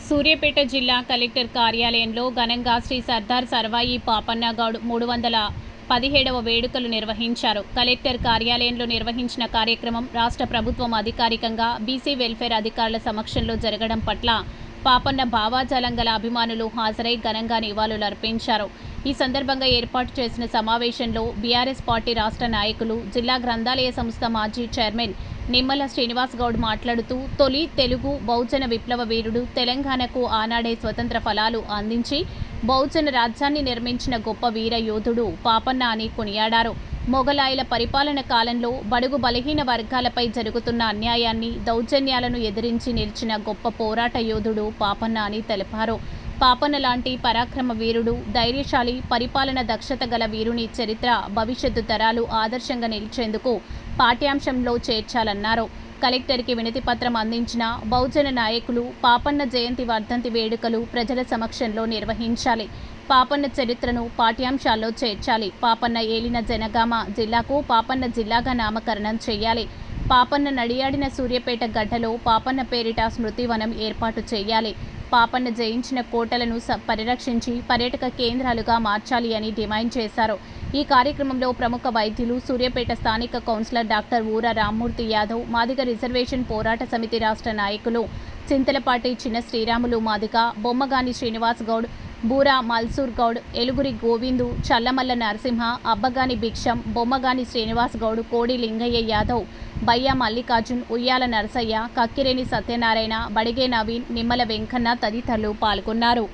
సూర్యాపేట జిల్లా కలెక్టర్ కార్యాలయంలో ఘనంగా శ్రీ సర్దార్ సర్వాయి పాపన్న గౌడ్ 317వ వేడుకలు నిర్వహించారు. కలెక్టర్ కార్యాలయంలో నిర్వహించిన కార్యక్రమం రాష్ట్ర ప్రభుత్వం అధికారికంగా బీసీ వెల్ఫేర్ అధికారుల సమక్షంలో జరగడం పట్ల పాపన్న భావాజాలం గల అభిమానులు హాజరై ఘనంగా నివాళులర్పించారు. ఈ సందర్భంగా ఏర్పాటు చేసిన సమావేశంలో బీఆర్ఎస్ పార్టీ రాష్ట్ర నాయకులు, జిల్లా గ్రంథాలయ సంస్థ మాజీ చైర్మన్ నిమ్మల శ్రీనివాస్ గౌడ్ మాట్లాడుతూ, తొలి తెలుగు బహుజన విప్లవ వీరుడు, తెలంగాణకు ఆనాడే స్వతంత్ర ఫలాలు అందించి బహుజన రాజ్యాన్ని నిర్మించిన గొప్ప వీర యోధుడు పాపన్న అని కొనియాడారు. మొఘలాయుల పరిపాలన కాలంలో బడుగు బలహీన వర్గాలపై జరుగుతున్న అన్యాయాన్ని, దౌర్జన్యాలను ఎదిరించి నిలిచిన గొప్ప పోరాట యోధుడు పాపన్న అని తెలిపారు. పాపన్న లాంటి పరాక్రమ వీరుడు, ధైర్యశాలి, పరిపాలన దక్షత గల వీరుని చరిత్ర భవిష్యత్తు తరాలు ఆదర్శంగా నిలిచేందుకు పాఠ్యాంశంలో చేర్చాలన్నారు. కలెక్టర్కి వినతి పత్రం అందించిన బహుజన నాయకులు పాపన్న జయంతి వర్ధంతి వేడుకలు ప్రజల సమక్షంలో నిర్వహించాలి. పాపన్న చరిత్రను పాఠ్యాంశాల్లో చేర్చాలి. పాపన్న ఏలిన జనగామ జిల్లాకు పాపన్న జిల్లాగా నామకరణం చేయాలి. పాపన్న నడియాడిన సూర్యాపేట గడ్డలో పాపన్న పేరిట స్మృతివనం ఏర్పాటు చేయాలి. పాపన్న జయించిన కోటలను పరిరక్షించి పర్యాటక కేంద్రాలుగా మార్చాలి అని డిమాండ్ చేశారు. ఈ కార్యక్రమంలో ప్రముఖ వైద్యులు, సూర్యాపేట స్థానిక కౌన్సిలర్ డాక్టర్ ఊర రామ్మూర్తి యాదవ్, మాదిగ రిజర్వేషన్ పోరాట సమితి రాష్ట్ర నాయకులు చింతలపాటి చిన్న శ్రీరాములు మాదిగ, బొమ్మగాని శ్రీనివాస్ గౌడ్, బూరా మల్సూర్ గౌడ్, ఎలుగురి గోవిందు, చల్లమల్ల నరసింహ, అబ్బగాని భిక్షం, బొమ్మగాని శ్రీనివాస్ గౌడ్, కోడి లింగయ్య యాదవ్, బయ్య మల్లికార్జున్, ఉయ్యాల నరసయ్య, కక్కిరేని సత్యనారాయణ, బడిగే నవీన్, నిమ్మల వెంకన్న తదితరులు పాల్గొన్నారు.